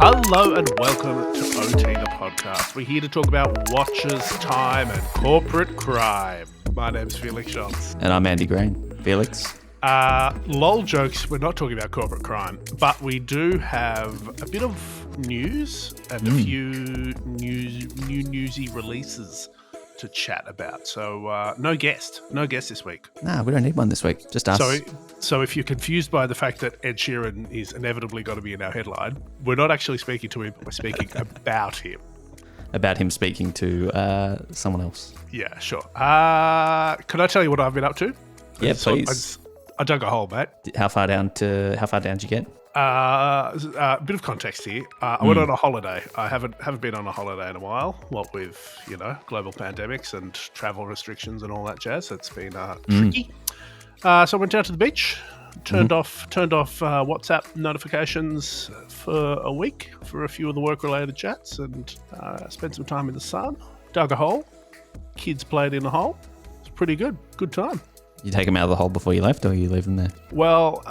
Hello and welcome to OT the podcast. We're here to talk about watches, time, and corporate crime. My name's Felix Shanks. And I'm Andy Green. Felix? Lol jokes, we're not talking about corporate crime, but we do have a bit of news and a few newsy releases to chat about. So no guest this week. Nah, we don't need one this week. Just us. So if you're confused by the fact that Ed Sheeran is inevitably going to be in our headline, we're not actually speaking to him, we're speaking about him. About him speaking to someone else. Yeah, sure. Can I tell you what I've been up to? Yeah, please. I dug a hole, mate. How far down did you get? A bit of context here. I went on a holiday. I haven't been on a holiday in a while. What with global pandemics and travel restrictions and all that jazz. It's been tricky. So I went down to the beach, turned off WhatsApp notifications for a week for a few of the work related chats, and spent some time in the sun. Dug a hole. Kids played in the hole. It's pretty good. Good time. You take them out of the hole before you left, or you leave them there? Well,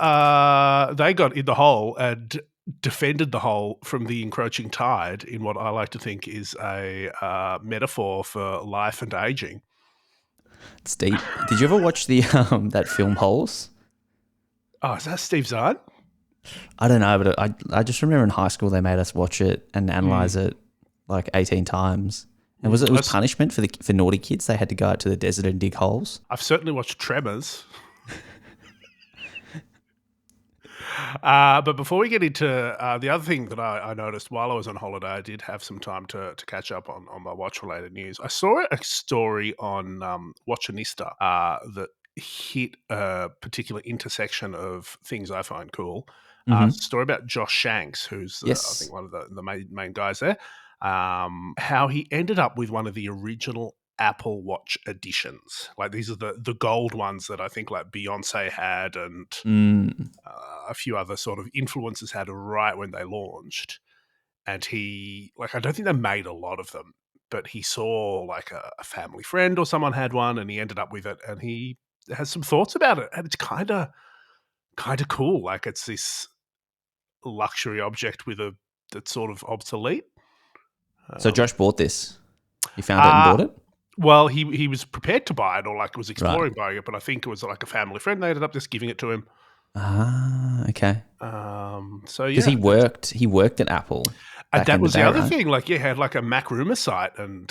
they got in the hole and defended the hole from the encroaching tide in what I like to think is a metaphor for life and aging. It's deep. Did you ever watch the that film Holes? Oh, is that Steve Zahn? I don't know, but I just remember in high school they made us watch it and analyze it like 18 times. And it was punishment for naughty kids. They had to go out to the desert and dig holes. I've certainly watched Tremors. But before we get into the other thing that I noticed while I was on holiday, I did have some time to catch up on my watch-related news. I saw a story on Watchanista that hit a particular intersection of things I find cool. A story about Josh Shanks, who's I think one of the main guys there. How he ended up with one of the original Apple Watch editions. Like these are the gold ones that I think like Beyonce had and a few other sort of influencers had right when they launched. And he, like, I don't think they made a lot of them, but he saw like a family friend or someone had one and he ended up with it and he has some thoughts about it. And it's kind of cool. Like it's this luxury object that's sort of obsolete. So Josh bought this. He found it and bought it? Well, he was prepared to buy it or like was exploring buying it, but I think it was like a family friend. They ended up just giving it to him. Ah, okay. So yeah. Because he worked at Apple. And that was the other thing. Like, he had like a Mac rumor site and,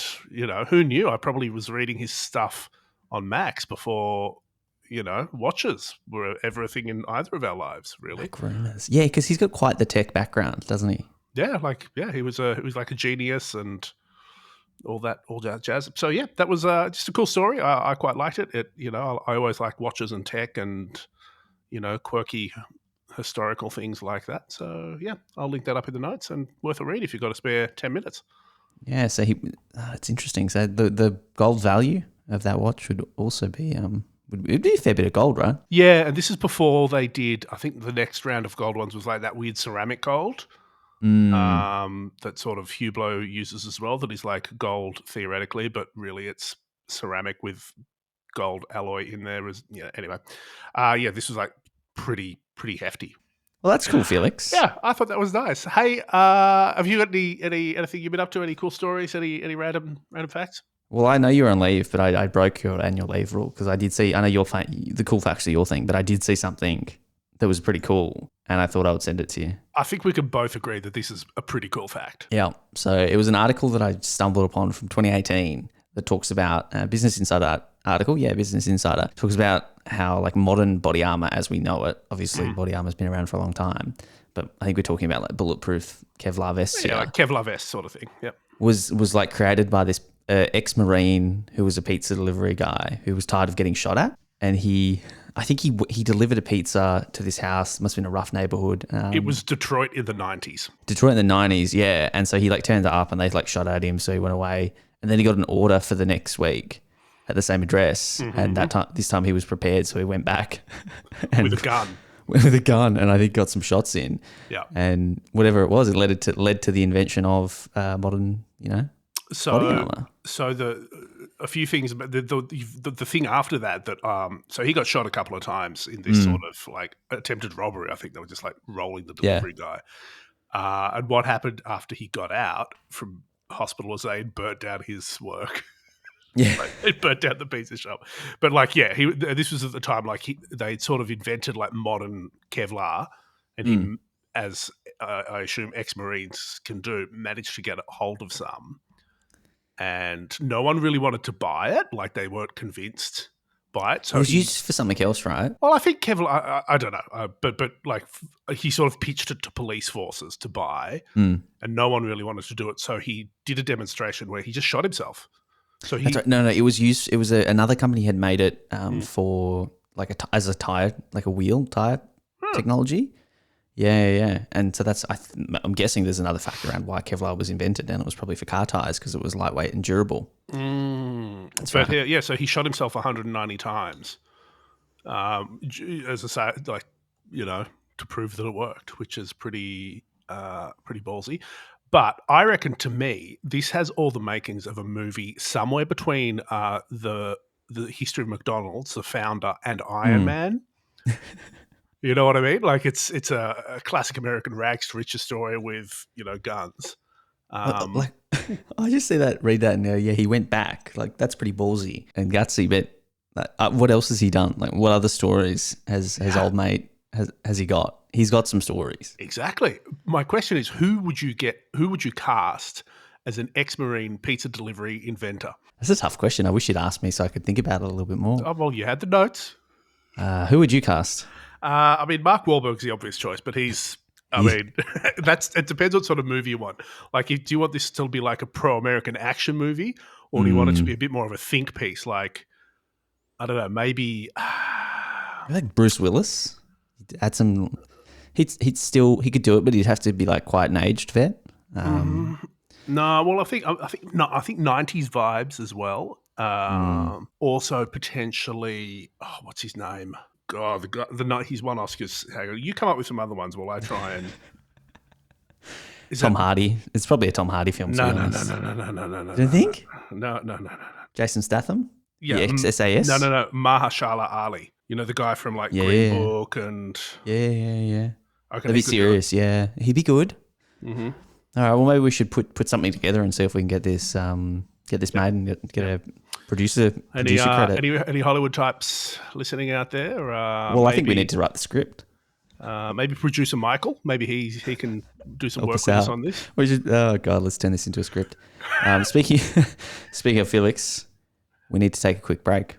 who knew? I probably was reading his stuff on Macs before, watches were everything in either of our lives, really. Mac rumors. Yeah, because he's got quite the tech background, doesn't he? Yeah, he was like a genius and all that jazz. So yeah, that was just a cool story. I quite liked it. I always like watches and tech and quirky historical things like that. So yeah, I'll link that up in the notes and worth a read if you've got a spare 10 minutes. Yeah, so it's interesting. So the gold value of that watch would also be it'd be a fair bit of gold, right? Yeah, and this is before they did. I think the next round of gold ones was like that weird ceramic gold. That sort of Hublot uses as well, that is like gold theoretically, but really it's ceramic with gold alloy in there. Anyway. This was like pretty hefty. Well, that's cool, Felix. Yeah, I thought that was nice. Hey, have you got anything you've been up to? Any cool stories? Any random facts? Well, I know you were on leave, but I broke your annual leave rule because I did see. I know the cool facts are your thing, but I did see something that was pretty cool, and I thought I would send it to you. I think we can both agree that this is a pretty cool fact. Yeah. So it was an article that I stumbled upon from 2018 that talks about Business Insider article. Yeah, Business Insider talks about how like modern body armor as we know it. Obviously, body armor's been around for a long time, but I think we're talking about like bulletproof Kevlar vests. Yeah, like Kevlar vest sort of thing. Yep. Was like created by this ex-Marine who was a pizza delivery guy who was tired of getting shot at, and I think he delivered a pizza to this house. Must have been a rough neighborhood. It was Detroit in the 90s. Detroit in the 90s, yeah. And so he like turned up and they like shot at him, so he went away. And then he got an order for the next week at the same address. And this time he was prepared, so he went back with a gun. With a gun, and I think got some shots in. Yeah. And whatever it was, it led to the invention of modern, body armor. So a few things, but the thing after that so he got shot a couple of times in this sort of like attempted robbery. I think they were just like rolling the delivery guy. And what happened after he got out from hospital was they burnt down his work. Yeah. Like, it burnt down the pizza shop. But like, yeah, this was at the time like they'd sort of invented like modern Kevlar, and he, as I assume ex-Marines can do, managed to get a hold of some, and no one really wanted to buy it. Like they weren't convinced by it. It So was used for something else, right? well, I think Kevlar. I don't know, but like he sort of pitched it to police forces to buy, and no one really wanted to do it. So he did a demonstration where he just shot himself. So That's right. No, it was used. It was another company had made it for like as a tire, like a wheel tire technology. Yeah. And so I'm guessing there's another factor around why Kevlar was invented, and it was probably for car tires because it was lightweight and durable. That's right. Yeah, so he shot himself 190 times, as I say, like to prove that it worked, which is pretty ballsy. But I reckon, to me, this has all the makings of a movie somewhere between the history of McDonald's, the founder, and Iron Man. You know what I mean? Like it's a classic American rags to riches story with guns. Like I just read that, and he went back. Like that's pretty ballsy and gutsy. But what else has he done? Like what other stories has old mate has he got? He's got some stories. Exactly. My question is, who would you cast as an ex-Marine pizza delivery inventor? That's a tough question. I wish you'd asked me so I could think about it a little bit more. Oh, well, you had the notes. Who would you cast? I mean, Mark Wahlberg's the obvious choice, but he's. I mean, it depends what sort of movie you want. Like, do you want this to be like a pro-American action movie, or do you want it to be a bit more of a think piece? Like, I don't know, maybe. I like Bruce Willis. Add some. He could do it, but he'd have to be like quite an aged vet. No, well, I think 90s vibes as well. Also potentially, what's his name? God, the night he's won Oscars. Hang on, you come up with some other ones while I try and. Tom Hardy. It's probably a Tom Hardy film. No. Do you think? No. Jason Statham. Yeah, the ex-SAS. No. Mahershala Ali. You know the guy from like Green Book and. Yeah. Okay, that'd be serious. Yeah, he'd be good. Mm-hmm. All right. Well, maybe we should put something together and see if we can get this made and get a producer credit. Any Hollywood types listening out there? Well, I think we need to write the script. Maybe producer Michael. Maybe he can do some work with us on this. Oh God, let's turn this into a script. Speaking of Felix, we need to take a quick break.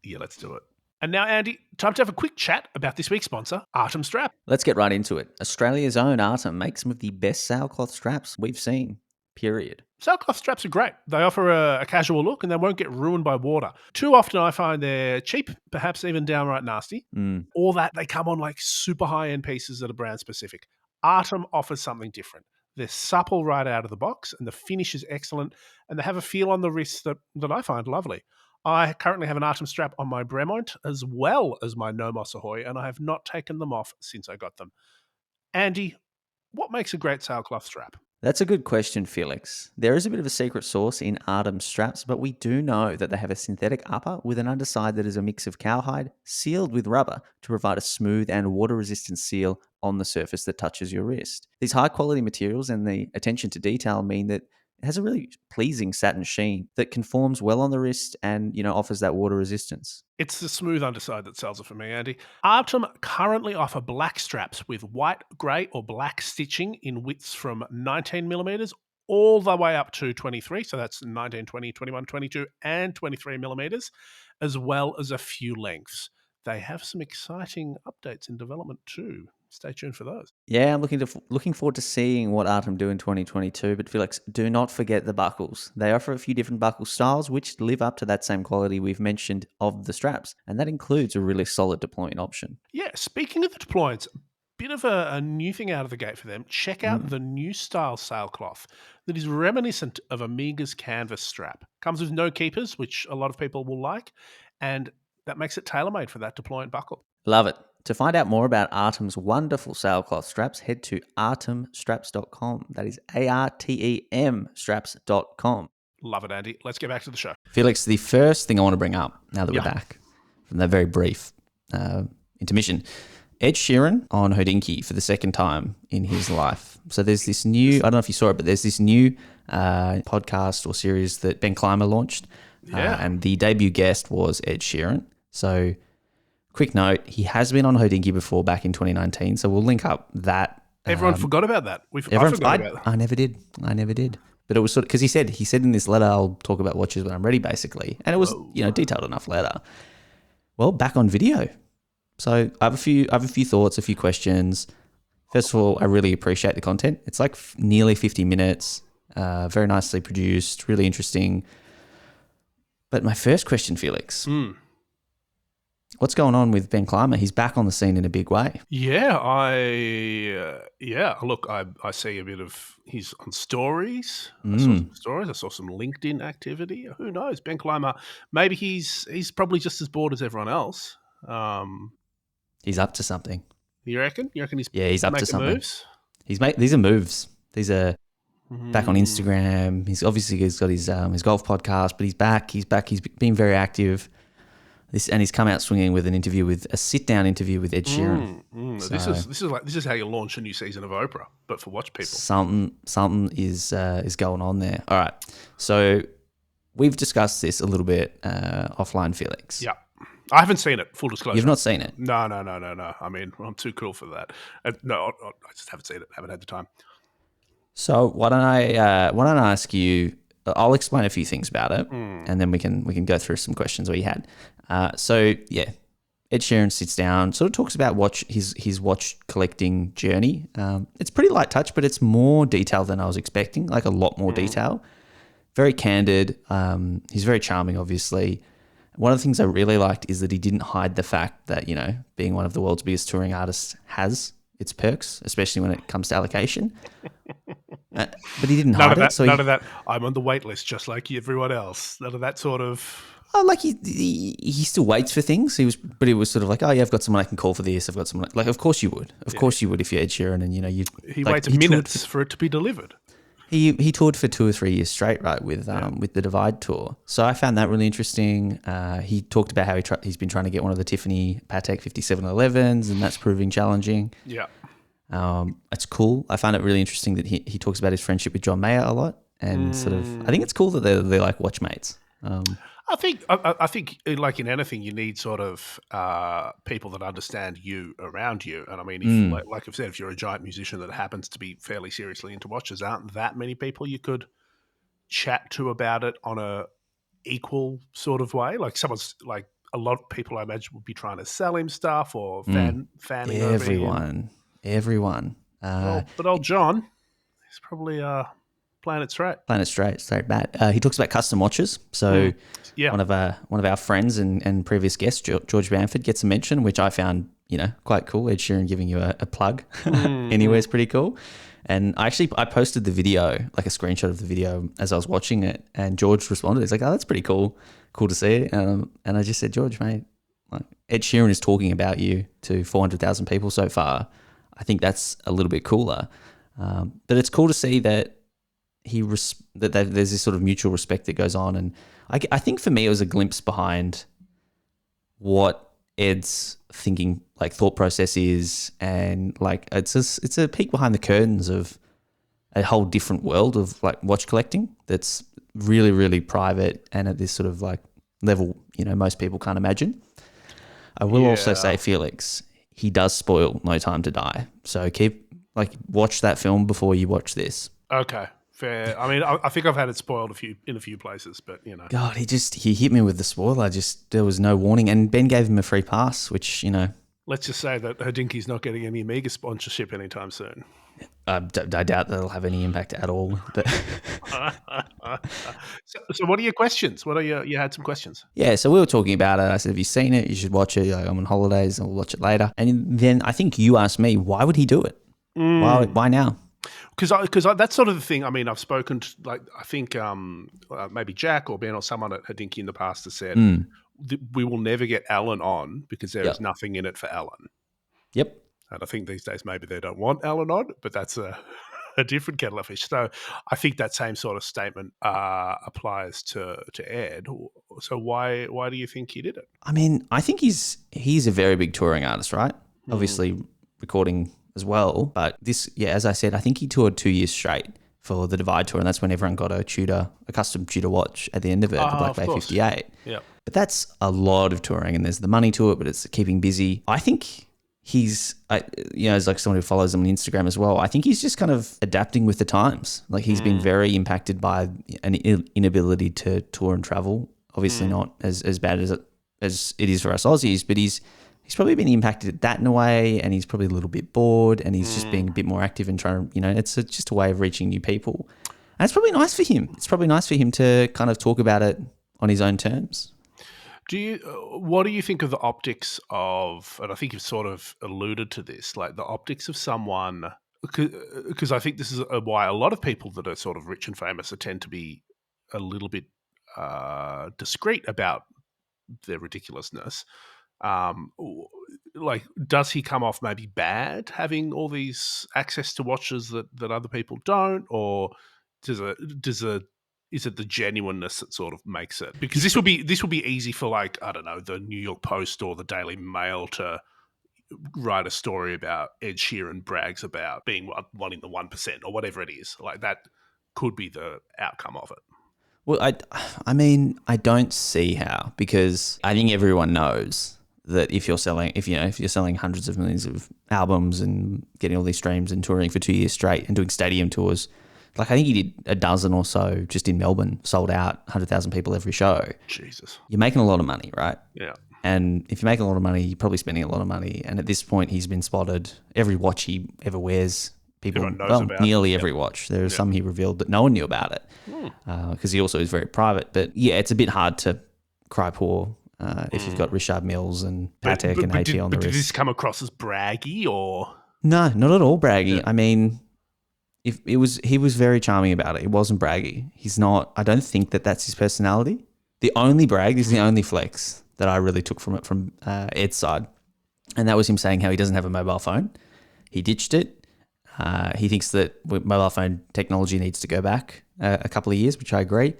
Yeah, let's do it. And now, Andy, time to have a quick chat about this week's sponsor, Artem Strap. Let's get right into it. Australia's own Artem makes some of the best sailcloth straps we've seen, period. Sailcloth straps are great. They offer a casual look and they won't get ruined by water. Too often I find they're cheap, perhaps even downright nasty, or that they come on like super high-end pieces that are brand specific. Artem offers something different. They're supple right out of the box and the finish is excellent, and they have a feel on the wrist that I find lovely. I currently have an Artem strap on my Bremont as well as my Nomos Ahoy, and I have not taken them off since I got them. Andy, what makes a great sailcloth strap? That's a good question, Felix. There is a bit of a secret sauce in Artem straps, but we do know that they have a synthetic upper with an underside that is a mix of cowhide sealed with rubber to provide a smooth and water-resistant seal on the surface that touches your wrist. These high-quality materials and the attention to detail mean that it has a really pleasing satin sheen that conforms well on the wrist and, offers that water resistance. It's the smooth underside that sells it for me, Andy. Artem currently offer black straps with white, grey or black stitching in widths from 19 millimeters all the way up to 23. So that's 19, 20, 21, 22 and 23 millimeters, as well as a few lengths. They have some exciting updates in development too. Stay tuned for those. Yeah, I'm looking forward to seeing what Artem do in 2022. But Felix, do not forget the buckles. They offer a few different buckle styles which live up to that same quality we've mentioned of the straps. And that includes a really solid deploying option. Yeah, speaking of the deployants, bit of a new thing out of the gate for them. Check out the new style sailcloth that is reminiscent of Amiga's canvas strap. Comes with no keepers, which a lot of people will like, and that makes it tailor-made for that deployant buckle. Love it. To find out more about Artem's wonderful sailcloth straps, head to artemstraps.com. That is ARTEM straps.com. Love it, Andy. Let's get back to the show. Felix, the first thing I want to bring up now that we're back from that very brief intermission Ed Sheeran on Hodinkee for the second time in his life. So there's this new, I don't know if you saw it, but there's this new podcast or series that Ben Clymer launched. Yeah. And the debut guest was Ed Sheeran. So quick note, he has been on Hodinkee before back in 2019. So we'll link up that. Everyone forgot about that. I forgot about that. I never did. But it was sort of, because he said in this letter, I'll talk about watches when I'm ready, basically. And it was, detailed enough letter. Well, back on video. So I have a few thoughts, a few questions. First of all, I really appreciate the content. It's like nearly 50 minutes, very nicely produced, really interesting. But my first question, Felix, what's going on with Ben Clymer? He's back on the scene in a big way. Yeah, look, I see a bit of he's on stories. I saw some stories. I saw some LinkedIn activity. Who knows? Ben Clymer, maybe he's probably just as bored as everyone else. He's up to something. You reckon? He's up to something. Moves? These are moves. These are back on Instagram. He's got his golf podcast, but he's back. He's been very active. And he's come out swinging with a sit-down interview with Ed Sheeran. So, this is how you launch a new season of Oprah, but for watch people. Something is going on there. All right, so we've discussed this a little bit offline, Felix. Yeah, I haven't seen it. Full disclosure, you've not seen it. No. I mean, I'm too cool for that. No, I just haven't seen it. Haven't had the time. So why don't I ask you? I'll explain a few things about it, and then we can go through some questions we had. So yeah, Ed Sheeran sits down, sort of talks about his watch collecting journey. It's pretty light touch, but it's more detailed than I was expecting, like a lot more detail. Very candid. He's very charming, obviously. One of the things I really liked is that he didn't hide the fact that, being one of the world's biggest touring artists has its perks, especially when it comes to allocation. But he didn't hide it. None of that. I'm on the wait list just like everyone else. None of that sort of... Oh, like he still waits for things. He was sort of like, oh yeah, I've got someone I can call for this. I've got someone like of course you would. Of course you would if you're Ed Sheeran and he waits minutes for it to be delivered. He toured for 2 or 3 years straight, right, with the Divide tour. So I found that really interesting. He talked about how he's been trying to get one of the Tiffany Patek 5711s, and that's proving challenging. Yeah. It's cool. I find it really interesting that he talks about his friendship with John Mayer a lot, and sort of I think it's cool that they're like watchmates. I think, like in anything, you need sort of people that understand you around you. And I mean, if, like I've said, if you're a giant musician that happens to be fairly seriously into watches, aren't that many people you could chat to about it on a equal sort of way? Like someone's like a lot of people, I imagine, would be trying to sell him stuff or fanning everyone. But old John, he's probably playing it straight bat. He talks about custom watches. So one of our friends and previous guests, George Bamford, gets a mention, which I found quite cool. Ed Sheeran giving you a plug anywhere is pretty cool. And I posted the video, like a screenshot of the video as I was watching it, and George responded. He's like, "Oh, that's pretty cool to see." And I just said, "George, mate, like Ed Sheeran is talking about you to 400,000 people so far. I think that's a little bit cooler." But it's cool to see that there's this sort of mutual respect that goes on, and I think for me it was a glimpse behind what Ed's thinking, like thought process is, and like it's a peek behind the curtains of a whole different world of like watch collecting that's really, really private and at this sort of like level most people can't imagine. I will also say, Felix, he does spoil No Time to Die, so watch that film before you watch this. Okay. Fair. I mean, I think I've had it spoiled in a few places, but God, he hit me with the spoiler. There was no warning, and Ben gave him a free pass, which Let's just say that Hodinkee's not getting any Amiga sponsorship anytime soon. I doubt that'll have any impact at all. But so what are your questions? You had some questions? Yeah, so we were talking about it. I said, have you seen it? You should watch it. I'm on holidays. I'll watch it later. And then I think you asked me, why would he do it? Why now? Because that's sort of the thing. I mean, I've spoken to, I think maybe Jack or Ben or someone at Hodinkee in the past has said, we will never get Alan on because there is nothing in it for Alan. Yep. And I think these days maybe they don't want Alan on, but that's a different kettle of fish. So I think that same sort of statement applies to Ed. So why do you think he did it? I mean, I think he's a very big touring artist, right? obviously recording as well. But this, yeah, as I said, I think he toured 2 years straight for the Divide Tour, and that's when everyone got a custom Tudor watch at the end of it, the Black Bay 58. Yeah. But that's a lot of touring, and there's the money to it, but it's keeping busy. I think he's, as like someone who follows him on Instagram as well, I think he's just kind of adapting with the times. Like he's been very impacted by an inability to tour and travel. Obviously not as bad as it is for us Aussies, but he's probably been impacted that in a way, and he's probably a little bit bored, and he's just being a bit more active and trying to, it's just a way of reaching new people. And it's probably nice for him. It's probably nice for him to kind of talk about it on his own terms. What do you think of the optics of, and I think you've sort of alluded to this, like the optics of someone, because I think this is why a lot of people that are sort of rich and famous tend to be a little bit discreet about their ridiculousness. Like, does he come off maybe bad having all these access to watches that other people don't, or is it the genuineness that sort of makes it? Because this will be easy for, like, I don't know, the New York Post or the Daily Mail to write a story about Ed Sheeran brags about being one in the 1% or whatever it is. Like, that could be the outcome of it. Well, I mean, I don't see how, because I think everyone knows that if you're selling hundreds of millions of albums and getting all these streams and touring for 2 years straight and doing stadium tours, like I think he did a dozen or so just in Melbourne, sold out 100,000 people every show. Jesus. You're making a lot of money, right? Yeah. And if you're making a lot of money, you're probably spending a lot of money. And at this point, he's been spotted. Every watch he ever wears, nearly every watch. There are some he revealed that no one knew about it, because he also is very private. But yeah, it's a bit hard to cry poor if you've got Richard Milles and Patek and AT on the wrist. Did this come across as braggy or? No, not at all braggy. Yeah. I mean, he was very charming about it. It wasn't braggy. He's not. I don't think that's his personality. The only brag is the only flex that I really took from it from Ed's side, and that was him saying how he doesn't have a mobile phone. He ditched it. He thinks that mobile phone technology needs to go back a couple of years, which I agree.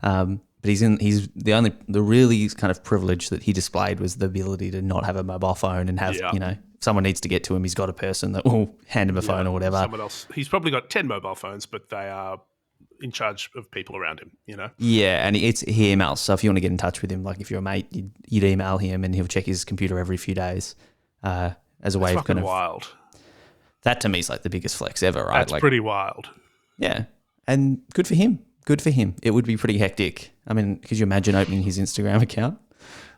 But the really kind of privilege that he displayed was the ability to not have a mobile phone and have, if someone needs to get to him, he's got a person that will hand him a phone or whatever. Someone else. He's probably got 10 mobile phones, but they are in charge of people around him, Yeah, and he emails. So if you want to get in touch with him, like if you're a mate, you'd email him and he'll check his computer every few days as a way of kind of... wild. That to me is like the biggest flex ever, right? That's pretty wild. Yeah, and good for him. Good for him. It would be pretty hectic. I mean, could you imagine opening his Instagram account?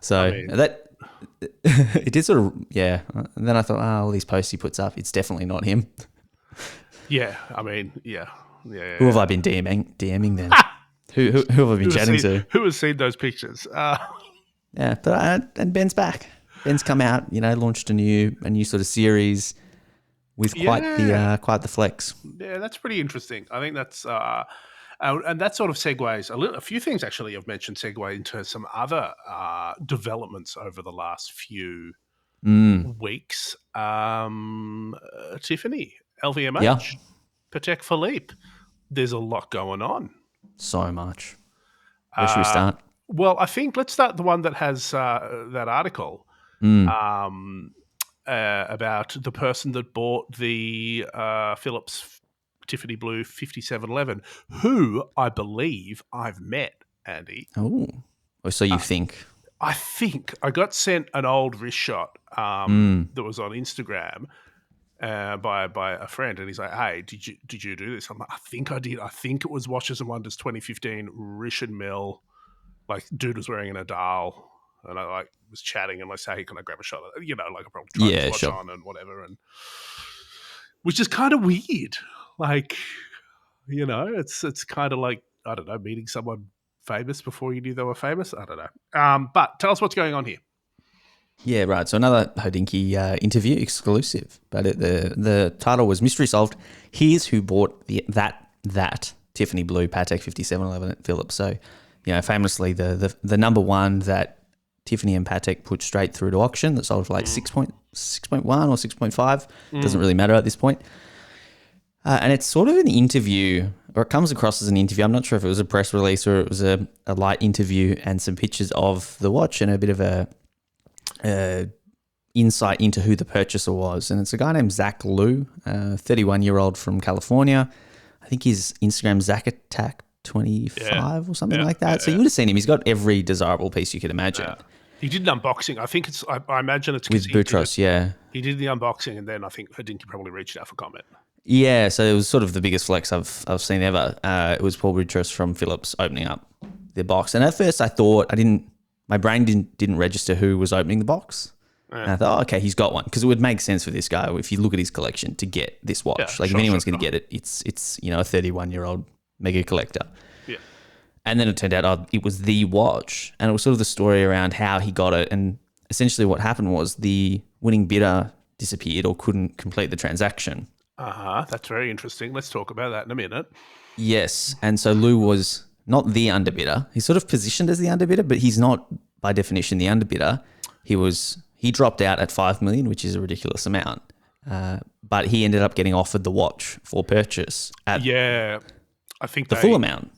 So it did sort of, yeah. And then I thought, all these posts he puts up, it's definitely not him. Yeah, I mean, yeah. Who have I been DMing then? who have I been chatting to? Who has seen those pictures? Yeah, but and Ben's back. Ben's come out, launched a new sort of series with quite the flex. Yeah, that's pretty interesting. I think that's and that sort of segues a few things actually I've mentioned segue into some other developments over the last few weeks. Tiffany, LVMH, Patek Philippe. There's a lot going on. So much. Where should we start? Well, I think let's start the one that has that article about the person that bought the Phillips Tiffany Blue 5711, who I believe I've met, Andy. Oh, so you think? I think I got sent an old wrist shot that was on Instagram by a friend, and he's like, "Hey, did you do this?" I'm like, "I think I did. I think it was Watches and Wonders 2015, Richard Mille. Like, dude was wearing an Adal, and I was chatting and say, hey, can I grab a shot? Like I probably tried to watch on and whatever, and which is kind of weird. Like, it's kind of like, I don't know, meeting someone famous before you knew they were famous. I don't know. But tell us what's going on here. Yeah, right. So another Hodinkee interview exclusive, but the title was Mystery Solved. Here's who bought that Tiffany Blue Patek 5711 at Phillips. So, famously the number one that Tiffany and Patek put straight through to auction that sold for like 6.1 or 6.5. Doesn't really matter at this point. And it's sort of an interview, or it comes across as an interview. I'm not sure if it was a press release or it was a light interview and some pictures of the watch and a bit of a insight into who the purchaser was. And it's a guy named Zach Lu, 31-year-old from California. I think his Instagram Zachattack25 or something like that. So you would have seen him. He's got every desirable piece you could imagine. Yeah. He did an unboxing. I think it's. I imagine it's With Boutros, yeah. He did the unboxing, and then I think Hodinkee probably reached out for comment. Yeah, so it was sort of the biggest flex I've seen ever. It was Paul Boutros from Phillips opening up the box, and at first I thought my brain didn't register who was opening the box. Yeah. And I thought, okay, he's got one, because it would make sense for this guy if you look at his collection to get this watch. If anyone's going to get it, it's a 31-year-old mega collector. Yeah. And then it turned out it was the watch, and it was sort of the story around how he got it. And essentially what happened was the winning bidder disappeared or couldn't complete the transaction. That's very interesting. Let's talk about that in a minute. Yes. And so Lou was not the underbidder. He's sort of positioned as the underbidder, but he's not by definition the underbidder. He dropped out at $5 million, which is a ridiculous amount. But he ended up getting offered the watch for purchase at I think the full amount.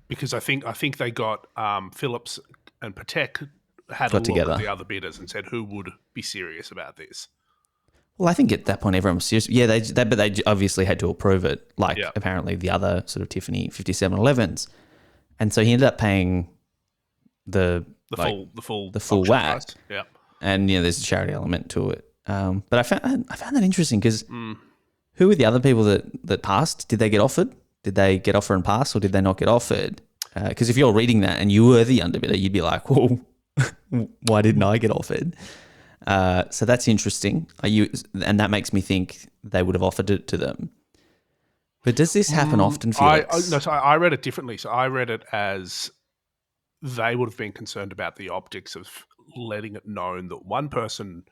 Because I think they got Phillips and Patek had a look together at the other bidders and said who would be serious about this. Well, I think at that point everyone was serious. Yeah, but they obviously had to approve it, apparently the other sort of Tiffany 5711s. And so he ended up paying the full whack. Price. Yeah. And there's a charity element to it. But I found that interesting because who were the other people that passed? Did they get offered? Did they get offer and pass, or did they not get offered? Because if you're reading that and you were the underbidder, you'd be like, well, why didn't I get offered? So that's interesting. And that makes me think they would have offered it to them. But does this happen often, Felix? I read it differently. So I read it as they would have been concerned about the optics of letting it known that one person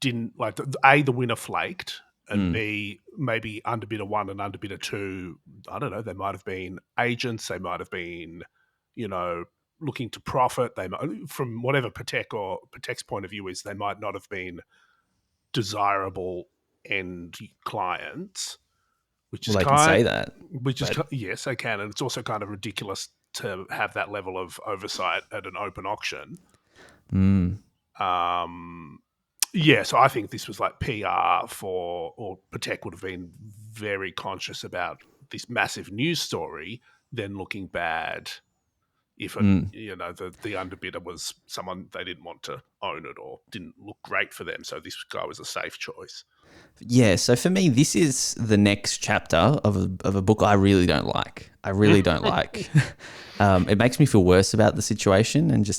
didn't the winner flaked, and B, maybe underbidder 1 and underbidder 2, I don't know, they might have been agents, they might have been, looking to profit. They might, from whatever Patek's point of view is, they might not have been desirable end clients. They can say that. Yes, they can, and it's also kind of ridiculous to have that level of oversight at an open auction. So I think this was like PR or Patek would have been very conscious about this massive news story, then looking bad if the underbidder was someone they didn't want to own it or didn't look great for them. So this guy was a safe choice. Yeah, so for me, this is the next chapter of a book I really don't like. I really don't like. It makes me feel worse about the situation, and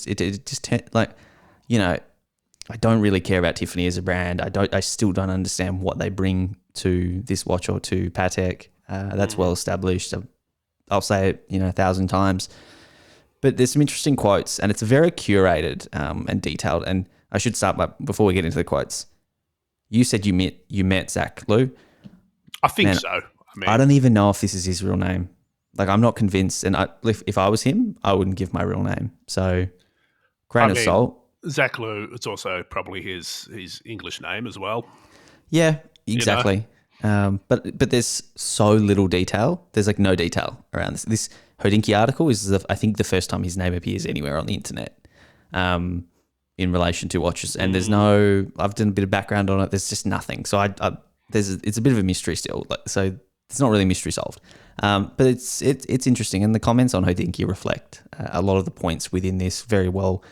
I don't really care about Tiffany as a brand. I still don't understand what they bring to this watch or to Patek. That's well established. I'll say it 1,000 times. But there's some interesting quotes, and it's very curated and detailed. And I should start before we get into the quotes. You said you met Zach Lu. I think so. I don't even know if this is his real name. I'm not convinced. And if I was him, I wouldn't give my real name. So, grain of salt. Zach Lu, it's also probably his English name as well. Yeah, exactly. But there's so little detail. There's no detail around this. This Hodinkee article is, I think, the first time his name appears anywhere on the internet in relation to watches. And there's I've done a bit of background on it. There's just nothing. So it's a bit of a mystery still. So it's not really mystery solved. But it's interesting. And the comments on Hodinkee reflect a lot of the points within this very well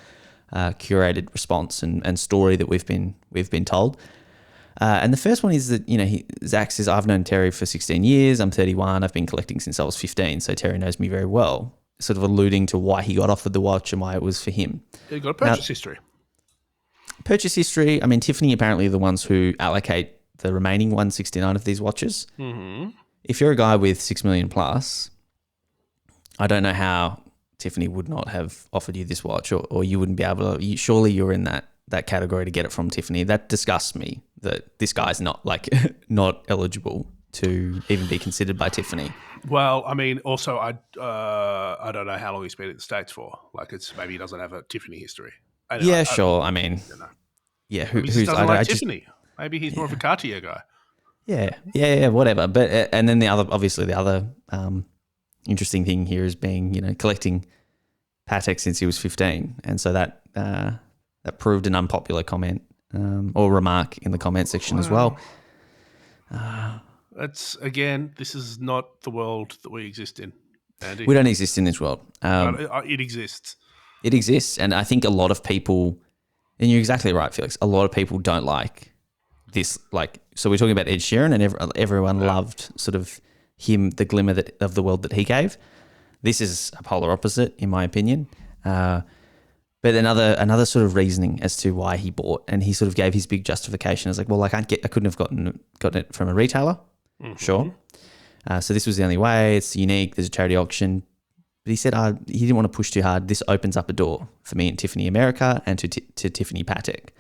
curated response and story that we've been told. And the first one is that, Zach says, I've known Terry for 16 years. I'm 31. I've been collecting since I was 15. So Terry knows me very well, sort of alluding to why he got offered the watch and why it was for him. He got a purchase history. Purchase history. I mean, Tiffany apparently are the ones who allocate the remaining 169 of these watches. Mm-hmm. If you're a guy with 6 million plus, I don't know how Tiffany would not have offered you this watch, or you wouldn't be able to. Surely you're in that category to get it from Tiffany. That disgusts me that this guy's not not eligible to even be considered by Tiffany. Well, I mean, also I don't know how long he's been in the States for. It's maybe he doesn't have a Tiffany history. Anyway, sure. I mean, yeah. Who's doesn't like Tiffany? Maybe he's more of a Cartier guy. Yeah, whatever. But and then the other interesting thing here is being collecting Patek since he was 15, and so that's that proved an unpopular comment or remark in the comment section as well. This is not the world that we exist in, Andy. We don't exist in this world. But it exists. It exists, and I think a lot of people, and you're exactly right, Felix, a lot of people don't like this. Like, so we're talking about Ed Sheeran, and everyone loved sort of him, the glimmer of the world that he gave. This is a polar opposite, in my opinion. But another sort of reasoning as to why he bought, and he sort of gave his big justification. I was like, well, I couldn't have gotten it from a retailer, sure. So this was the only way. It's unique. There's a charity auction. But he said he didn't want to push too hard. This opens up a door for me and Tiffany America and to Tiffany Patek.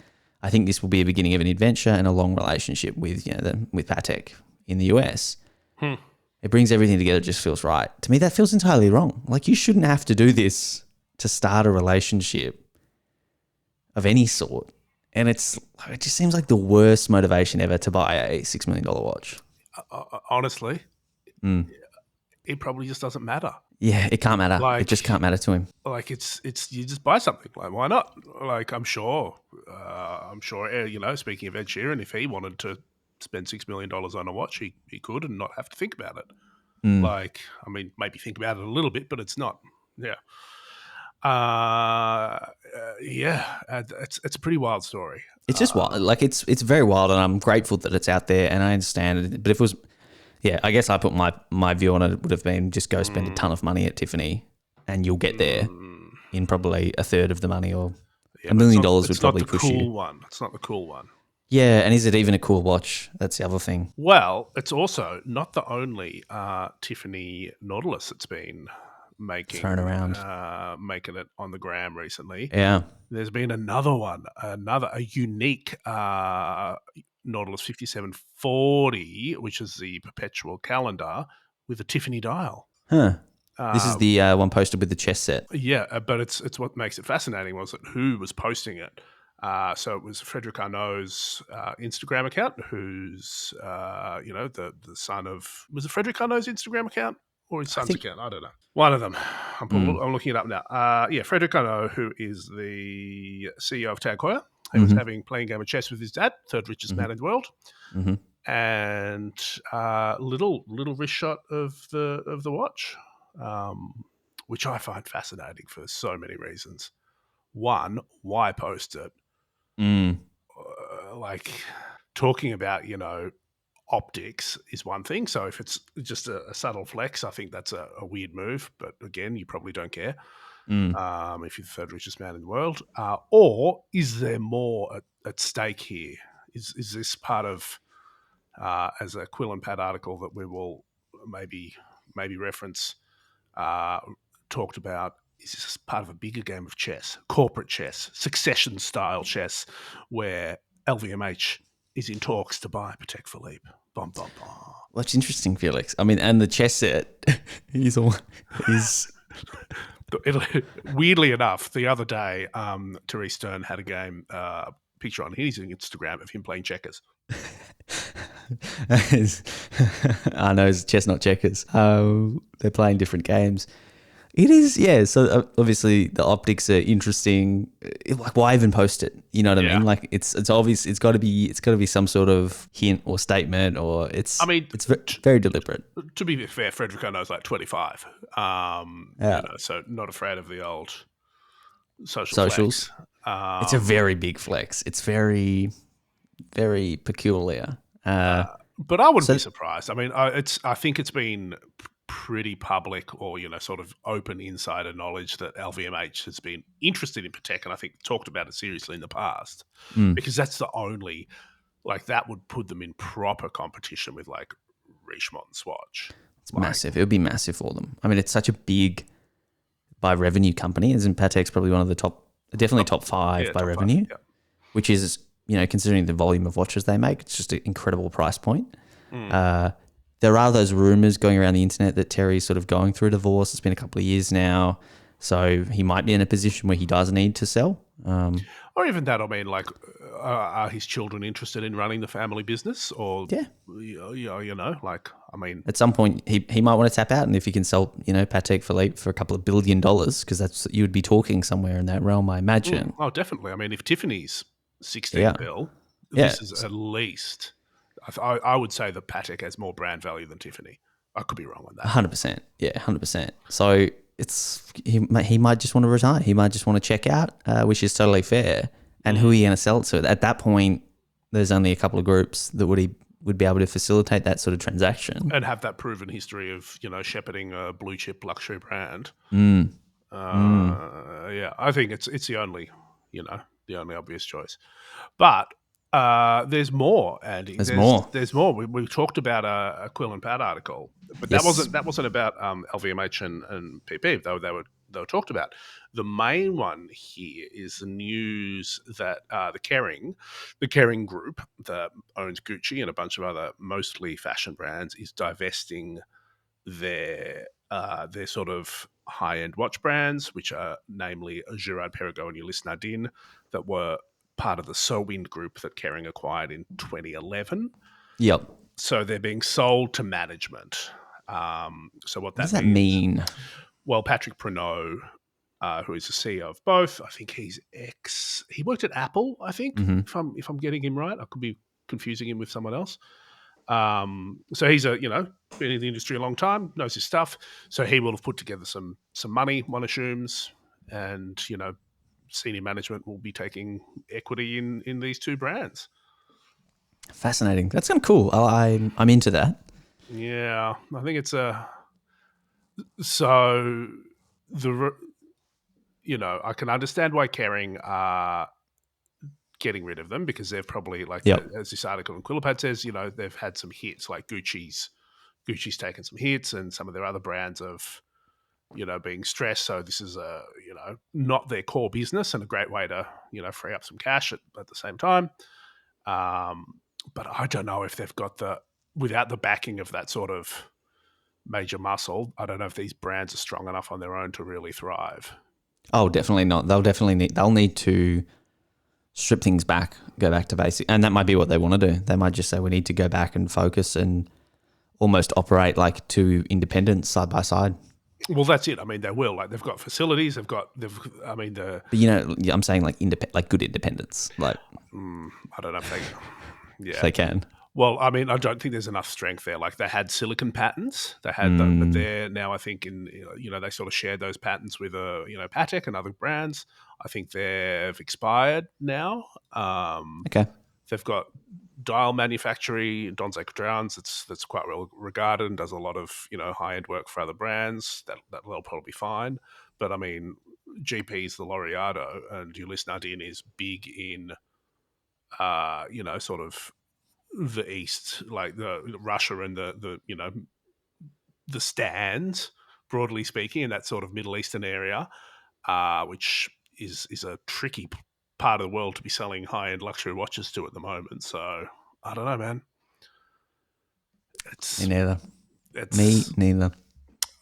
I think this will be a beginning of an adventure and a long relationship with Patek in the US. It brings everything together. It just feels right. To me, that feels entirely wrong. Like, you shouldn't have to do this to start a relationship of any sort. And it just seems like the worst motivation ever to buy a $6 million watch. Honestly, it probably just doesn't matter. Yeah, it can't matter. Like, it just can't matter to him. Like, it's you just buy something. Like, why not? Like, I'm sure, speaking of Ed Sheeran, if he wanted to spend $6 million on a watch, he could and not have to think about it. Like, I mean, maybe think about it a little bit, but it's not. Yeah. It's a pretty wild story. It's just wild. Like, it's very wild, and I'm grateful that it's out there, and I understand it. But if it was, I guess I put my view on it would have been just go spend a ton of money at Tiffany, and you'll get there in probably a third of the money, or $1 million would probably push you. It's not the cool one. Yeah, and is it even a cool watch? That's the other thing. Well, it's also not the only Tiffany Nautilus that's been thrown around, making it on the gram recently. Yeah, there's been another one, a unique Nautilus 5740, which is the perpetual calendar with a Tiffany dial. This is the one posted with the chess set. Yeah, but it's what makes it fascinating was that who was posting it. So it was Frederick Arnault's Instagram account, who's the son of, was it Frederick Arnault's Instagram account or his son's account? I don't know. One of them. I'm looking it up now. Frederick Arnault, who is the CEO of TAG Heuer. He was playing a game of chess with his dad, third richest man in the world, and little wrist shot of the watch, which I find fascinating for so many reasons. One, why post it? Like, talking about, optics is one thing. So if it's just a subtle flex, I think that's a weird move. But again, you probably don't care if you're the third richest man in the world. Or is there more at stake here? Is this part of, as a Quill and Pat article that we will maybe reference, talked about, is this part of a bigger game of chess, corporate chess, succession-style chess, where LVMH is in talks to buy Patek Philippe? Bum, bum, bum. Well, it's interesting, Felix. I mean, and the chess set is... Weirdly enough, the other day, Therese Stern had a game picture on his Instagram of him playing checkers. I know it's chess, not checkers. They're playing different games. It is, yeah. So obviously the optics are interesting. Like, why even post it? You know what I mean? Like, it's obvious. It's got to be some sort of hint or statement, or it's. I mean, it's very deliberate. To be fair, Frederick Arnault's like 25. So not afraid of the old socials. It's a very big flex. It's very, very peculiar. But I wouldn't be surprised. I mean, I think it's been pretty public, or sort of open insider knowledge that LVMH has been interested in Patek, and I think talked about it seriously in the past, because that's the only, like, that would put them in proper competition with like Richemont and Swatch. It's massive. It would be massive for them. I mean, it's such a big by revenue company, as in Patek's probably one of the top 5 by revenue, which is, considering the volume of watches they make, it's just an incredible price point. There are those rumours going around the internet that Terry's sort of going through a divorce. It's been a couple of years now, so he might be in a position where he does need to sell. Or even that, I mean, like, are his children interested in running the family business, or Yeah. like, I mean, At some point, he might want to tap out, and if he can sell, Patek Philippe for a couple of $1 billion, because that's you would be talking somewhere in that realm, I imagine. oh, definitely. I mean, if Tiffany's 16 Yeah, bill, yeah, this is at least. I would say that Patek has more brand value than Tiffany. I could be wrong on that. 100%. Yeah, 100%. So he might just want to retire. He might just want to check out, which is totally fair. And who are you going to sell it to? At that point, there's only a couple of groups that would be able to facilitate that sort of transaction. And have that proven history of, shepherding a blue chip luxury brand. Yeah, I think it's the only, the only obvious choice. But there's more, Andy. There's more. There's more. We talked about a Quill and Pat article, but Yes. that wasn't about LVMH and PP, though they were talked about. The main one here is the news that the Kering Group that owns Gucci and a bunch of other mostly fashion brands is divesting their sort of high-end watch brands, which are namely Girard Perregaux and Ulysse Nardin, that were part of the Sowind Group that Kering acquired in 2011. Yep. So they're being sold to management. So what does that mean? Well, Patrick Pruneau, who is the CEO of both, I think he worked at Apple, I think, if I'm getting him right. I could be confusing him with someone else. So he's been in the industry a long time, knows his stuff. So he will have put together some money, one assumes, and senior management will be taking equity in these two brands. Fascinating. That's kind of cool. I'm into that. Yeah, I think it's I can understand why Kering are getting rid of them, because they've probably, like, as this article in Quillipad says, they've had some hits, like Gucci's taken some hits, and some of their other brands of being stressed. So this is not their core business, and a great way to free up some cash at the same time. But I don't know if they've got without the backing of that sort of major muscle, I don't know if these brands are strong enough on their own to really thrive. Oh, definitely not. They'll need to strip things back, go back to basic, and that might be what they want to do. They might just say we need to go back and focus and almost operate like two independents side by side. Well, that's it. I mean, they will. Like, they've got facilities. But I'm saying like good independence. Like, I don't know if if they can. Well, I mean, I don't think there's enough strength there. Like, they had silicon patents. They had them, but they're now, I think, they sort of shared those patents with Patek and other brands. I think they've expired now. Okay. They've got dial manufacturing, Donze Couturans, that's quite well regarded and does a lot of high end work for other brands. That'll probably be fine. But I mean, GP's the Laureato, and Ulysse Nardin is big in sort of the East, like the Russia and the stands, broadly speaking, in that sort of Middle Eastern area, which is a tricky part of the world to be selling high-end luxury watches to at the moment. So I don't know, man. Me neither. Me neither.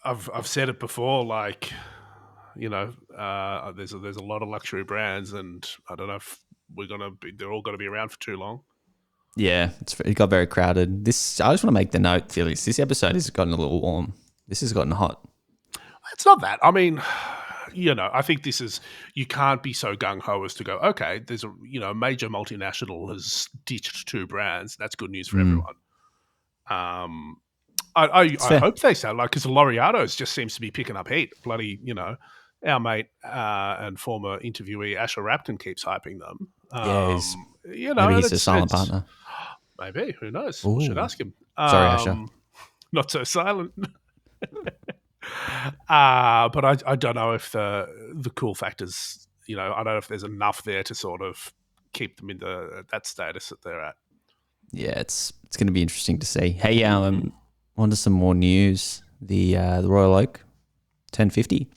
I've said it before, like, there's a lot of luxury brands, and I don't know if they're all going to be around for too long. Yeah, it got very crowded. I just want to make the note, Phillips. This episode has gotten a little warm. This has gotten hot. It's not that. I mean, I think this is, you can't be so gung-ho as to go, okay, there's a major multinational has ditched two brands. That's good news for everyone. I hope they so, like, because the Laureatos just seems to be picking up heat. Bloody, our mate and former interviewee Asher Rapton keeps hyping them. Maybe he's a silent partner. Maybe, who knows? Ooh. We should ask him. Sorry, Asher. Not so silent. But I don't know if the cool factors, I don't know if there's enough there to sort of keep them in that status that they're at. Yeah, it's going to be interesting to see. Hey, on to some more news. The Royal Oak 1050.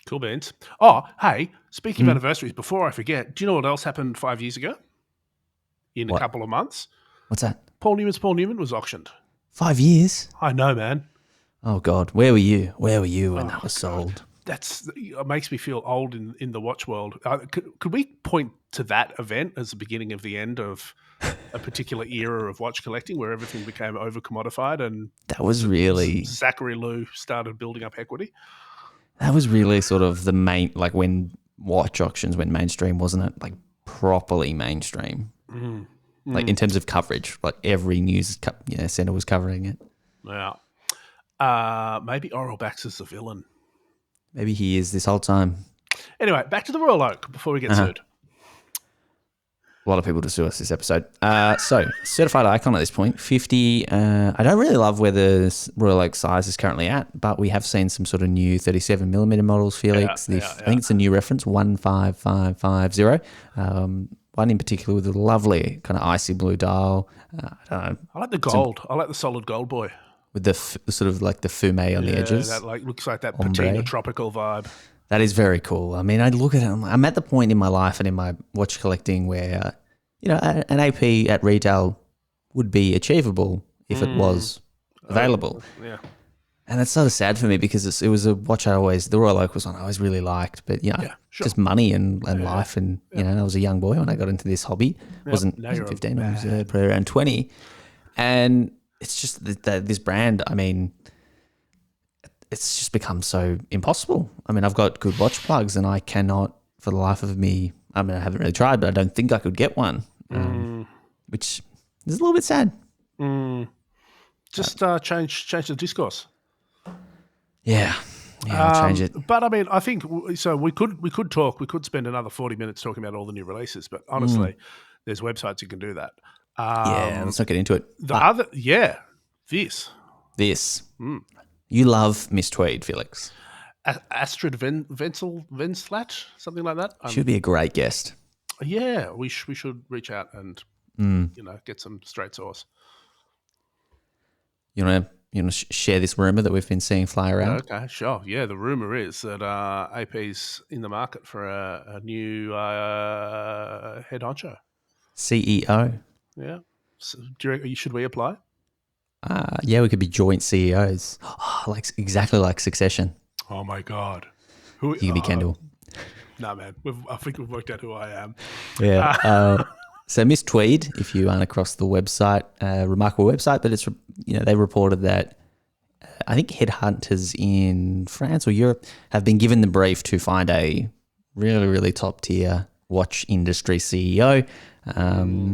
Cool beans. Oh, hey, speaking of anniversaries, before I forget, do you know what else happened 5 years ago? In a couple of months? What's that? Paul Newman was auctioned. 5 years? I know, man. Oh, God. Where were you? When that was sold? that's it makes me feel old in the watch world. Could we point to that event as the beginning of the end of a particular era of watch collecting where everything became over commodified and That was really Zachary Lu started building up equity? sort of the main, like when watch auctions went mainstream, wasn't it? Like properly mainstream, like in terms of coverage, like every news center was covering it. Yeah. Maybe Oral Bax is the villain. Maybe he is this whole time. Anyway, back to the Royal Oak before we get sued. A lot of people to sue us this episode. So, certified icon at this point, 50. I don't really love where the Royal Oak size is currently at, but we have seen some sort of new 37mm models, Felix. I think it's a new reference, 15550. One in particular with a lovely kind of icy blue dial. I don't know. I like the gold. I like the solid gold boy. With the sort of like the fume on the edges. That looks like that patina tropical vibe. That is very cool. I mean, I look at it, I'm at the point in my life and in my watch collecting where, an AP at retail would be achievable if it was available. Yeah. And it's sort of sad for me because it was a watch the Royal Oak was one I always really liked, but just money and life. And, I was a young boy when I got into this hobby. Wasn't 15, I was probably around 20. And it's just that this brand, I mean, it's just become so impossible. I mean, I've got good watch plugs and I cannot, for the life of me, I mean, I haven't really tried, but I don't think I could get one, which is a little bit sad. Just change the discourse. Yeah, I'll change it. But I mean, I think so. We could spend another 40 minutes talking about all the new releases. But honestly, there's websites you can do that. Let's not get into it. This. You love Miss Tweed, Felix. Astrid Venslat, something like that. Should be a great guest. Yeah, we should reach out and get some straight source. You want to share this rumor that we've been seeing fly around? Okay, sure. Yeah, the rumor is that AP's in the market for a new head honcho. CEO. Yeah. So, should we apply? Yeah, we could be joint CEOs. Exactly like Succession. Oh my God. You could be Kendall. No, man. I think we've worked out who I am. Yeah. So Miss Tweed, if you aren't across the website, remarkable website, but it's they reported that I think headhunters in France or Europe have been given the brief to find a really, really top tier watch industry CEO.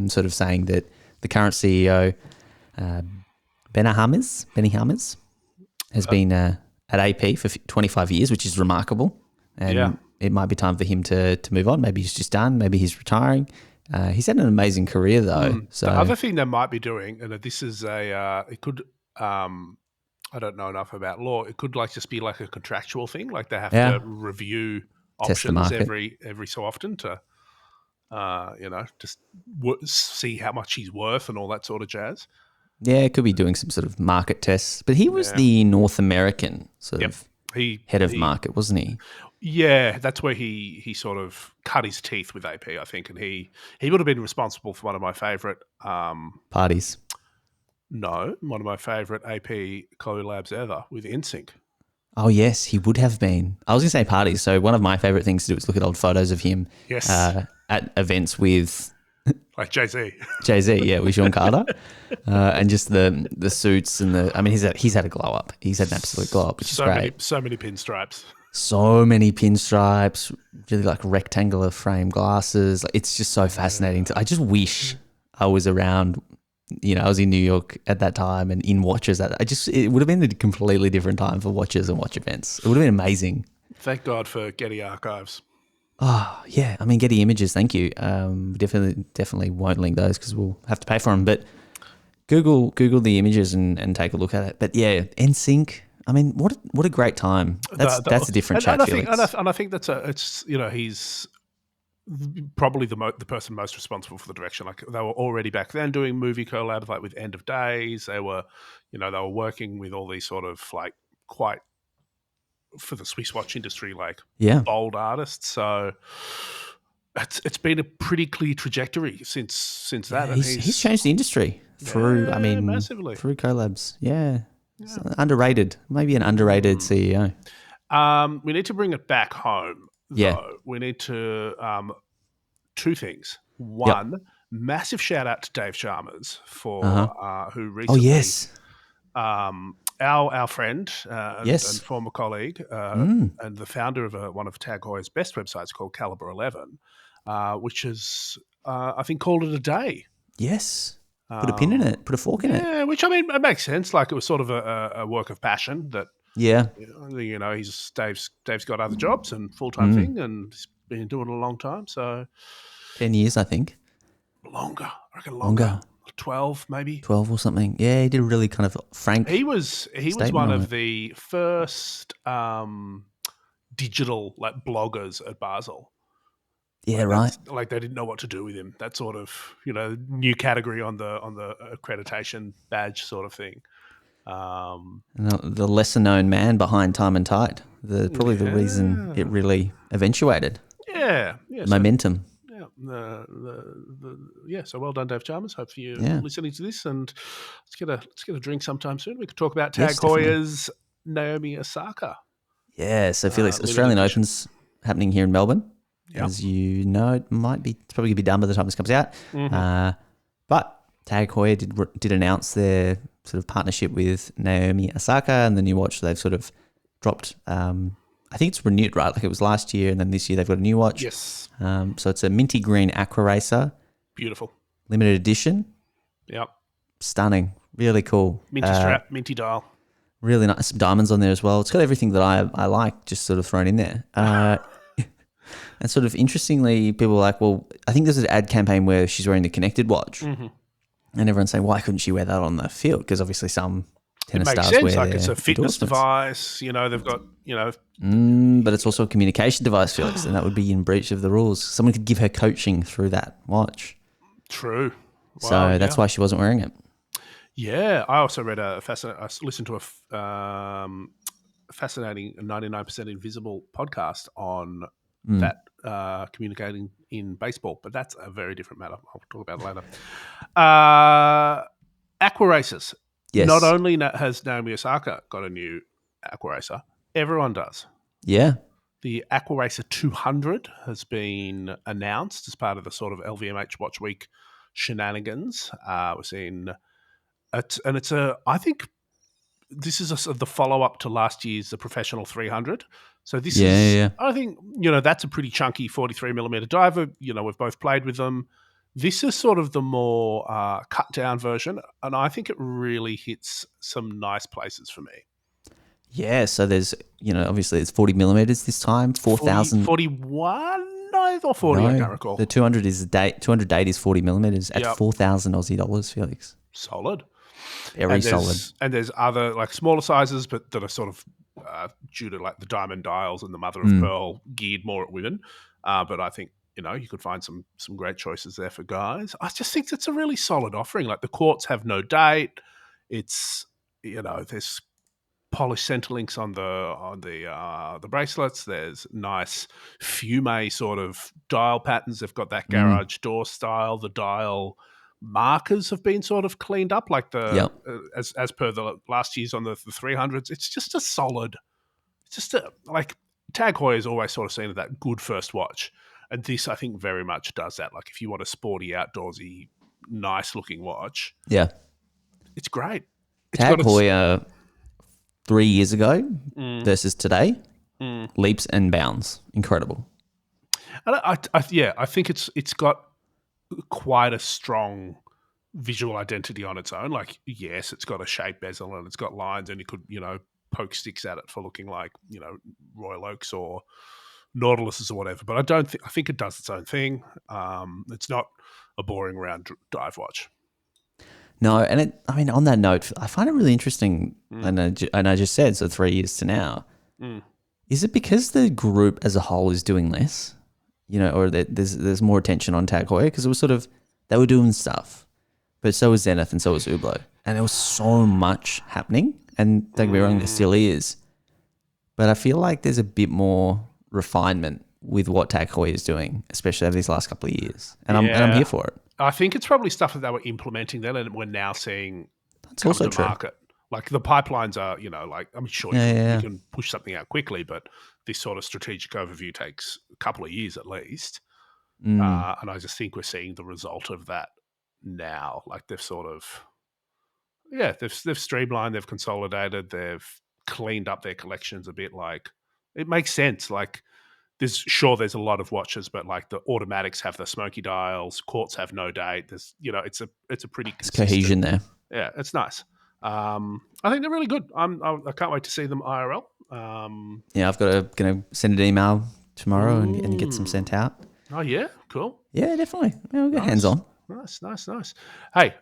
Sort of saying that the current CEO, Benny Hammers, has been at AP for 25 years, which is remarkable. And it might be time for him to move on. Maybe he's just done. Maybe he's retiring. He's had an amazing career, though. So the other thing they might be doing, and this is it could, I don't know enough about law. It could just be like a contractual thing. Like they have to review options every so often to, just see how much he's worth and all that sort of jazz. Yeah, it could be doing some sort of market tests. But he was the North American sort of head of market, wasn't he? Yeah, that's where he sort of cut his teeth with AP, I think, and he would have been responsible for one of my favourite parties. No, one of my favourite AP collabs ever with NSYNC. Oh yes, he would have been. I was going to say parties. So one of my favourite things to do is look at old photos of him. Yes. At events with like Jay-Z. Yeah, with Sean Carter, and just the suits and the. I mean, he's had a glow up. He's had an absolute glow up, which is great. So many pinstripes. So many pinstripes, really like rectangular frame glasses. It's just so fascinating. I just wish I was around. I was in New York at that time and in watches. It would have been a completely different time for watches and watch events. It would have been amazing. Thank God for Getty Archives. Oh yeah, I mean Getty Images. Thank you. Definitely won't link those because we'll have to pay for them. But Google the images and take a look at it. But yeah, NSYNC. I mean, what a great time. That's a different chat, Felix. And I think he's probably the person most responsible for the direction. Like they were already back then doing movie collabs, like with End of Days. They were, they were working with all these sort of like quite for the Swiss watch industry, like bold artists. So it's been a pretty clear trajectory since that. And he's changed the industry through. Massively through collabs. Yeah. Underrated, maybe an underrated CEO. We need to bring it back home, Yeah. though. We need to two things. Yep. One, massive shout out to Dave Chalmers Uh-huh. who Oh, recently yes. our friend and Yes. former colleague Mm. and the founder of one of Tag Heuer's best websites called Caliber 11, which is I think called it a day. Yes. Put a pin in it. Put a fork in it. Yeah, which I mean it makes sense. Like it was sort of a work of passion that Yeah. Dave's got other jobs and full time Mm. thing, and he's been doing it a long time. So 10 years, I think. longer, I reckon longer, Longer. 12 maybe. 12 or something. Yeah, he did a really kind of frank He was statement one on of it. the first digital like bloggers at Basel. Yeah, Like right. that's like they didn't know what to do with him. That sort of new category on the accreditation badge sort of thing. And the lesser known man behind Time and Tide. Probably the reason it Yeah, really eventuated. yeah. The So momentum. yeah, So well done, Dave Chalmers. Hope you're Yeah. listening to this, and let's get a drink sometime soon. We could talk about Tag Yes, definitely. Heuer's Naomi Osaka Yeah, so Felix, limited Australian edition. Open's happening here in Melbourne. Yep. As you know, it's probably going to be done by the time this comes out. Mm-hmm. But Tag Heuer did announce their sort of partnership with Naomi Osaka and the new watch they've sort of dropped. I think it's renewed, right? Like it was last year, and then this year they've got a new watch. Yes. So it's a minty green Aqua Racer, Beautiful. limited edition. Yep. Stunning, really cool. Minty strap, minty dial. Really nice. Some diamonds on there as well. It's got everything that I like, just sort of thrown in there. And sort of interestingly, people were like, well, I think there's an ad campaign where she's wearing the connected watch. Mm-hmm. And everyone's saying, why couldn't she wear that on the field? Because obviously some It tennis makes stars sense. wear Like their it's a fitness endorsements. device. They've got But it's also a communication device, Felix, and that would be in breach of the rules. Someone could give her coaching through that watch. True. So that's why she wasn't wearing it. Yeah, I also read I listened to a fascinating 99% Invisible podcast on that communicating in baseball, but that's a very different matter. I'll talk about it later. Aqua Racers. Yes. Not only has Naomi Osaka got a new Aqua Racer, everyone does. Yeah. The Aqua Racer 200 has been announced as part of the sort of LVMH Watch Week shenanigans. We're seeing I think this is the follow up to last year's the Professional 300. So this is, Yeah. I think, that's a pretty chunky 43 millimeter diver. We've both played with them. This is sort of the more cut down version, and I think it really hits some nice places for me. Yeah, so there's, obviously it's 40 millimeters this time, 4,000. 41 or 40, I can't recall. The 200 date is 40 millimeters at 4,000 Aussie dollars, Felix. Solid. Very solid. And there's other like smaller sizes, but that are sort of due to like the diamond dials and the mother of pearl geared more at women. But I think, you could find some great choices there for guys. I just think it's a really solid offering. Like the quartz have no date. It's, there's polished centerlinks on the bracelets. There's nice fume sort of dial patterns. They've got that garage door style. The dial markers have been sort of cleaned up, like as per the last year's on the 300s. It's just a solid. It's just like Tag Heuer is always sort of seen as that good first watch, and this I think very much does that. Like if you want a sporty, outdoorsy, nice looking watch, it's great. Tag Heuer 3 years ago versus today, leaps and bounds. Incredible. And I think it's got quite a strong visual identity on its own. Like, yes, it's got a shaped bezel and it's got lines, and you could, poke sticks at it for looking like, Royal Oaks or Nautiluses or whatever. But I think it does its own thing. It's not a boring round dive watch. No, and on that note, I find it really interesting, and I just said, so 3 years to now. Is it because the group as a whole is doing less, or that there's more attention on Tag Heuer? Because it was sort of, they were doing stuff, but so was Zenith and so was Hublot. And there was so much happening, and don't get me wrong, there still is. But I feel like there's a bit more refinement with what Tag Heuer is doing, especially over these last couple of years. And I'm here for it. I think it's probably stuff that they were implementing then, and we're now seeing That's also true. market. Like the pipelines are, like I'm sure you can push something out quickly, but this sort of strategic overview takes a couple of years at least. And I just think we're seeing the result of that now. Like they've sort of, they've streamlined, they've consolidated, they've cleaned up their collections a bit. Like it makes sense. Like there's a lot of watches, but like the automatics have the smoky dials, quartz have no date. There's, it's a pretty consistent cohesion there. Yeah, it's nice. I think they're really good. I can't wait to see them IRL. Yeah, I've got gonna send an email tomorrow and get some sent out. Oh yeah, cool. Yeah, definitely. Yeah, we'll get hands on. Nice. Hey,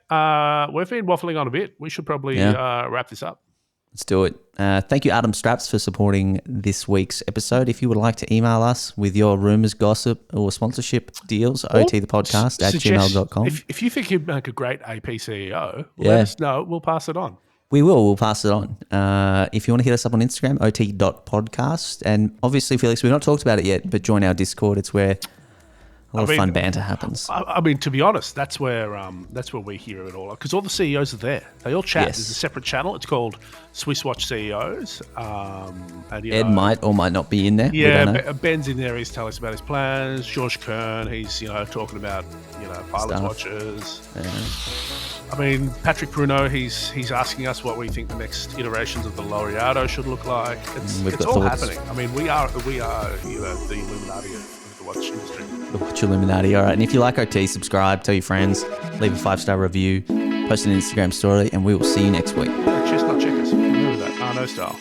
we've been waffling on a bit. We should probably wrap this up. Let's do it. Thank you, Adam Straps, for supporting this week's episode. If you would like to email us with your rumours, gossip, or sponsorship deals, otthepodcast@gmail.com. If you think you'd make a great AP CEO, let us know. We'll pass it on. We will. We'll pass it on. If you want to hit us up on Instagram, ot.podcast. And obviously, Felix, we've not talked about it yet, but join our Discord. It's where a lot of fun banter happens. I mean, to be honest, that's where we hear it all, because all the CEOs are there. They all chat. There's a separate channel. It's called Swiss Watch CEOs. And, Ed might or might not be in there. Yeah, Ben's in there. He's telling us about his plans. George Kern, he's talking about pilot watches. Yeah. I mean, Patrick Bruno, he's asking us what we think the next iterations of the Laureato should look like. It's all happening. I mean, we are the Illuminati of the watch industry. The Watch Illuminati. All right. And if you like OT, subscribe, tell your friends, leave a 5-star review, post an Instagram story, and we will see you next week. Chestnut checkers. Remember that. Arnault style.